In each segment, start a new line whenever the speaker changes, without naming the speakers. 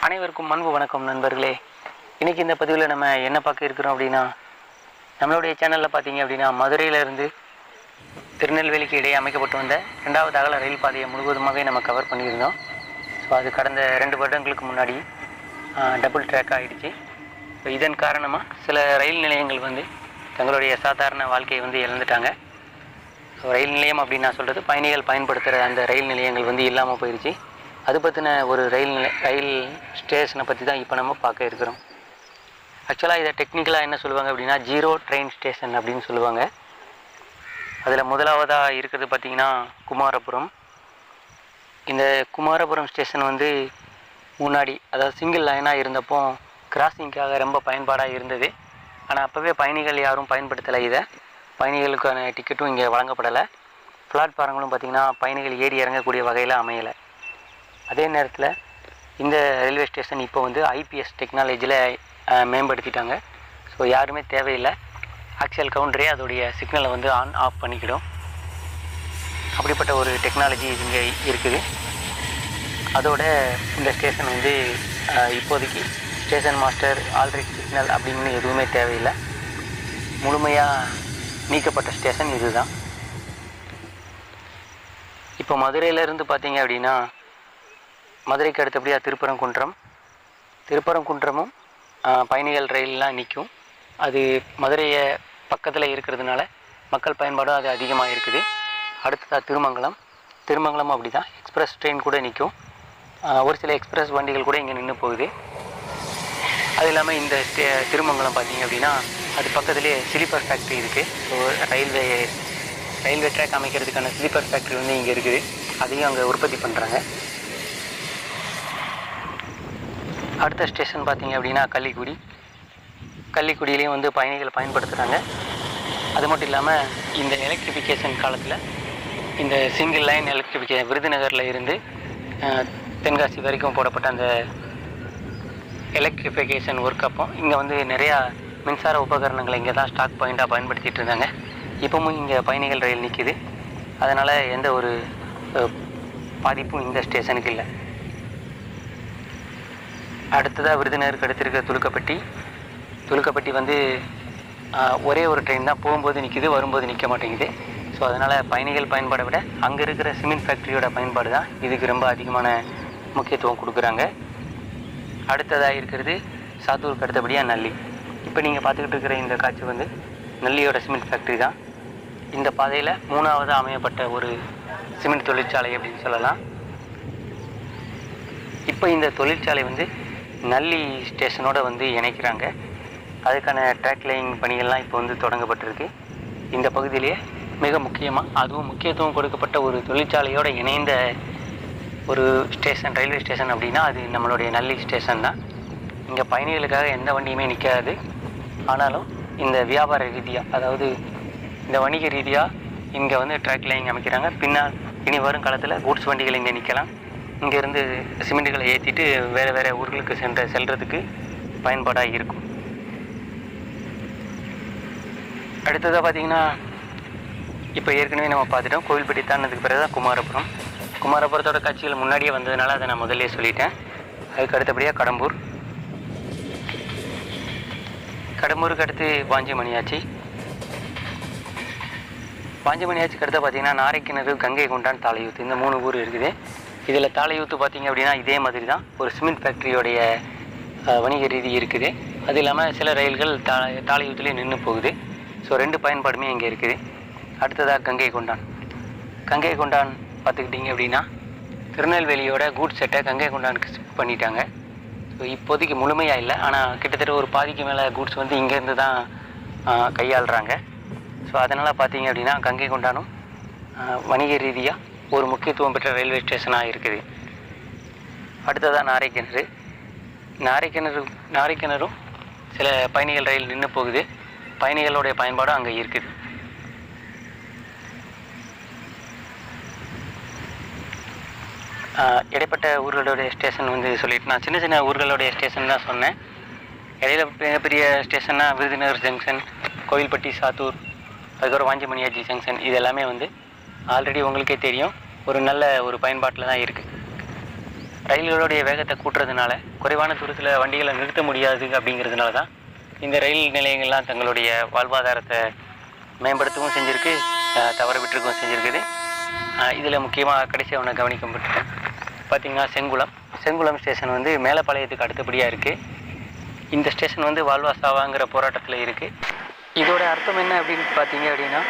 அனைவருக்கும் அன்பு வணக்கம் நண்பர்களே. இன்றைக்கி இந்த பதிவில் நம்ம என்ன பார்க்க இருக்கிறோம் அப்படின்னா, நம்மளுடைய சேனலில் பார்த்தீங்க அப்படின்னா மதுரையிலேருந்து திருநெல்வேலிக்கு இடையே அமைக்கப்பட்டு வந்த 2வது அகல ரயில் பாதையை முழுவதுமாகவே நம்ம கவர் பண்ணியிருந்தோம். ஸோ அது கடந்த 2 வருடங்களுக்கு முன்னாடி டபுள் ட்ராக் ஆகிடுச்சு. ஸோ இதன் காரணமாக சில ரயில் நிலையங்கள் தங்களுடைய சாதாரண வாழ்க்கையை இழந்துட்டாங்க. ஸோ ரயில் நிலையம் அப்படின்னு நான் சொல்கிறது, பயணிகள் பயன்படுத்துகிற அந்த ரயில் நிலையங்கள் இல்லாமல் போயிடுச்சு. அது பற்றின ஒரு ரயில் ஸ்டேஷனை பற்றி தான் இப்போ நம்ம பார்க்க இருக்கிறோம். ஆக்சுவலாக இதை டெக்னிக்கலாக என்ன சொல்லுவாங்க அப்படின்னா, ஜீரோ ட்ரெயின் ஸ்டேஷன் அப்படின்னு சொல்லுவாங்க. அதில் முதலாவதாக இருக்கிறது பார்த்திங்கன்னா குமாரபுரம். இந்த குமாரபுரம் ஸ்டேஷன் முன்னாடி, அதாவது சிங்கிள் லைனாக இருந்தப்போ கிராசிங்காக ரொம்ப பயன்பாடாக இருந்தது. ஆனால் அப்போவே பயணிகள் யாரும் பயன்படுத்தலை. பயணிகளுக்கான டிக்கெட்டும் இங்கே வழங்கப்படலை. பிளாட்ஃபாரங்களும் பார்த்திங்கன்னா பயணிகள் ஏறி இறங்கக்கூடிய வகையில் அமையலை. அதே நேரத்தில் இந்த ரயில்வே ஸ்டேஷன் இப்போ ஐபிஎஸ் டெக்னாலஜியில் மேம்படுத்திட்டாங்க. ஸோ யாருமே தேவையில்லை, ஆக்சுவல் கவுண்டரே அதோடைய சிக்னலை ஆன் ஆஃப் பண்ணிக்கிடும். அப்படிப்பட்ட ஒரு டெக்னாலஜி இங்கே இருக்குது. அதோட இந்த ஸ்டேஷன் இப்போதைக்கு ஸ்டேஷன் மாஸ்டர் ஆல்ரெடி சிக்னல் அப்படின்னு எதுவுமே தேவையில்லை. முழுமையாக நீக்கப்பட்ட ஸ்டேஷன் இதுதான். இப்போ மதுரையிலேருந்து பார்த்தீங்க அப்படின்னா, மதுரைக்கு அடுத்தபடியாக திருப்பரங்குன்றமும் பயணிகள் ரயிலெலாம் நிற்கும். அது மதுரையை பக்கத்தில் இருக்கிறதுனால மக்கள் பயன்பாடும் அது அதிகமாக இருக்குது. அடுத்ததாக திருமங்கலம் அப்படி தான் எக்ஸ்பிரஸ் ட்ரெயின் கூட நிற்கும். ஒரு சில எக்ஸ்பிரஸ் வண்டிகள் கூட இங்கே நின்று போகுது. அது இல்லாமல் இந்த திருமங்கலம் பார்த்திங்க அப்படின்னா, அது பக்கத்துலேயே ஸ்லீப்பர் ஃபேக்ட்ரி இருக்குது. ஸோ ரயில்வே ட்ராக் அமைக்கிறதுக்கான ஸ்லீப்பர் ஃபேக்ட்ரி இங்கே இருக்குது. அதையும் அங்கே உற்பத்தி பண்ணுறாங்க. அடுத்த ஸ்டேஷன் பார்த்திங்க அப்படின்னா கள்ளிக்குடியிலையும் பயணிகள் பயன்படுத்துகிறாங்க. அது மட்டும் இல்லாமல் இந்த எலக்ட்ரிஃபிகேஷன் காலத்தில் இந்த சிங்கிள் லைன் எலக்ட்ரிஃபிகேஷன் விருதுநகரில் இருந்து தென்காசி வரைக்கும் போடப்பட்ட அந்த எலக்ட்ரிஃபிகேஷன் ஒர்க் அப்போ இங்கே நிறையா மின்சார உபகரணங்களை இங்கே தான் ஸ்டாக் பாயிண்ட்டாக பயன்படுத்திகிட்டு இருந்தாங்க. இப்போவும் இங்கே பயணிகள் ரயில் நிற்கிது. அதனால் எந்த ஒரு பாதிப்பும் இந்த ஸ்டேஷனுக்கு இல்லை. அடுத்ததாக விருதுநகருக்கு அடுத்திருக்க துலுக்கப்பட்டி ஒரே ஒரு ட்ரெயின் தான் போகும்போது நிற்கிது, வரும்போது நிற்க மாட்டேங்குது. ஸோ அதனால் பயணிகள் பயன்பாடை விட அங்கே இருக்கிற சிமெண்ட் ஃபேக்ட்ரியோட பயன்பாடு தான் இதுக்கு ரொம்ப அதிகமான முக்கியத்துவம் கொடுக்குறாங்க. அடுத்ததாக இருக்கிறது சாத்தூருக்கு அடுத்தபடியாக நல்லி. இப்போ நீங்கள் பார்த்துக்கிட்டு இருக்கிற இந்த காட்சி நல்லியோட சிமெண்ட் ஃபேக்ட்ரி தான். இந்த பாதையில் 3வது அமையப்பட்ட ஒரு சிமெண்ட் தொழிற்சாலை அப்படின்னு சொல்லலாம். இப்போ இந்த தொழிற்சாலை நல்லி ஸ்டேஷனோட இணைக்கிறாங்க. அதுக்கான ட்ராக் லைன் பணிகள்லாம் இப்போ தொடங்கப்பட்டிருக்கு. இந்த பகுதியிலேயே மிக முக்கியமாக அதுவும் முக்கியத்துவம் கொடுக்கப்பட்ட ஒரு தொழிற்சாலையோடு இணைந்த ஒரு ஸ்டேஷன், ரயில்வே ஸ்டேஷன் அப்படின்னா அது நம்மளுடைய நல்லி ஸ்டேஷன் தான். இங்கே பயணிகளுக்காக எந்த வண்டியுமே நிற்காது. ஆனாலும் இந்த வியாபார ரீதியாக, அதாவது இந்த வணிக ரீதியாக இங்கே ட்ராக் லைன் அமைக்கிறாங்க. பின்னால் இனி வரும் காலத்தில் கூட்ஸ் வண்டிகள் இங்கே நிற்கலாம். இங்கேருந்து சிமெண்ட்டுகளை ஏற்றிட்டு வேறு ஊர்களுக்கு செல்கிறதுக்கு பயன்பாடாக இருக்கும். அடுத்ததாக பார்த்திங்கன்னா, இப்போ ஏற்கனவே நம்ம பார்த்துட்டோம், கோவில்பட்டி தாண்டினதுக்கு பிறகு தான் குமாரபுரத்தோட காட்சிகள் முன்னாடியே வந்ததுனால அதை நான் முதல்லே சொல்லிட்டேன். அதுக்கு அடுத்தபடியாக கடம்பூருக்கு அடுத்து பாஞ்சிமணியாச்சிக்கு அடுத்து பார்த்திங்கன்னா நாரைக்கிணறு, கங்கை கொண்டான், தாளையூத்து, இந்த 3 ஊர் இருக்குது. இதில் தாளையூத்து பார்த்திங்க அப்படின்னா இதே மாதிரி தான் ஒரு சிமெண்ட் ஃபேக்ட்ரியோடைய வணிக ரீதி இருக்குது. அது இல்லாமல் சில ரயில்கள் தாளையூத்துலேயே நின்று போகுது. ஸோ 2 பயன்பாடுமே இங்கே இருக்குது. அடுத்ததாக கங்கை கொண்டான் பார்த்துக்கிட்டிங்க அப்படின்னா, திருநெல்வேலியோட கூட்ஸ் செட்டை கங்கை கொண்டானுக்கு ஷிஃப்ட் பண்ணிட்டாங்க. ஸோ இப்போதைக்கு முழுமையாக இல்லை, ஆனால் கிட்டத்தட்ட ஒரு பாதிக்கு மேலே கூட்ஸ் இங்கேருந்து தான் கையாளுறாங்க. ஸோ அதனால் பார்த்திங்க அப்படின்னா கங்கை கொண்டானும் வணிக ரீதியாக ஒரு முக்கியத்துவம் பெற்ற ரயில்வே ஸ்டேஷனாக இருக்குது. அடுத்ததாக நாரைக்கிணறும் சில பயணிகள் ரயில் நின்று போகுது. பயணிகளுடைய பயன்பாடும் அங்கே இருக்குது. இடைப்பட்ட ஊர்களுடைய ஸ்டேஷன் சொல்லிட்டு நான் சின்ன ஊர்களுடைய ஸ்டேஷன் தான் சொன்னேன். இடையில மிகப்பெரிய ஸ்டேஷன்னா விருதுநகர் ஜங்ஷன், கோவில்பட்டி, சாத்தூர், அதுக்கப்புறம் வாஞ்சிமணியாச்சி ஜங்ஷன், இது எல்லாமே ஆல்ரெடி உங்களுக்கே தெரியும் ஒரு நல்ல ஒரு பயன்பாட்டில் தான் இருக்குது. ரயில்களுடைய வேகத்தை கூட்டுறதுனால குறைவான தூரத்தில் வண்டிகளை நிறுத்த முடியாது அப்படிங்கிறதுனால தான் இந்த ரயில் நிலையங்கள்லாம் தங்களுடைய வாழ்வாதாரத்தை மேம்படுத்தவும் செஞ்சுருக்கு, தவற விட்டுருக்கவும் செஞ்சுருக்குது. இதில் முக்கியமாக கடைசியாக ஒன்று கவனிக்கப்பட்டிருக்கேன். பார்த்திங்கன்னா செங்குளம் ஸ்டேஷன் வந்து மேலப்பாளையத்துக்கு அடுத்தபடியாக இருக்குது. இந்த ஸ்டேஷன் வந்து வாழ்வா சாவாங்கிற போராட்டத்தில் இருக்குது. இதோட அர்த்தம் என்ன அப்படின்னு பார்த்தீங்க அப்படின்னா,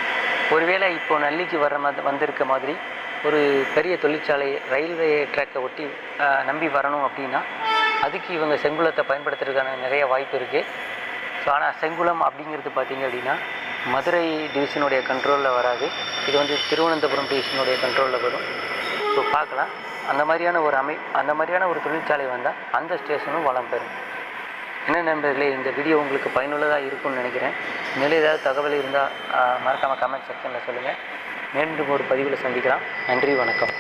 ஒருவேளை இப்போது நல்லிக்கு வந்திருக்க மாதிரி ஒரு பெரிய தொழிற்சாலை ரயில்வே ட்ராக்கை ஒட்டி நம்பி வரணும் அப்படின்னா அதுக்கு இவங்க செங்குளத்தை பயன்படுத்துறதுக்கான நிறைய வாய்ப்பு இருக்குது. ஸோ ஆனால் செங்குளம் அப்படிங்கிறது பார்த்திங்க அப்படின்னா மதுரை டிவிஷனுடைய கண்ட்ரோலில் வராது, இது வந்து திருவனந்தபுரம் டிவிஷனுடைய கண்ட்ரோலில் வரும். ஸோ பார்க்கலாம், அந்த மாதிரியான ஒரு தொழிற்சாலை வந்தால் அந்த ஸ்டேஷனும் வளம் பெறும். என்ன நண்பர்களே, இந்த வீடியோ உங்களுக்கு பயனுள்ளதாக இருக்கும்னு நினைக்கிறேன். மேலே ஏதாவது தகவல் இருந்தால் மறக்காமல் கமெண்ட் செக்ஷனில் சொல்லுங்கள். மீண்டும் ஒரு பதிவில் சந்திக்கலாம். நன்றி, வணக்கம்.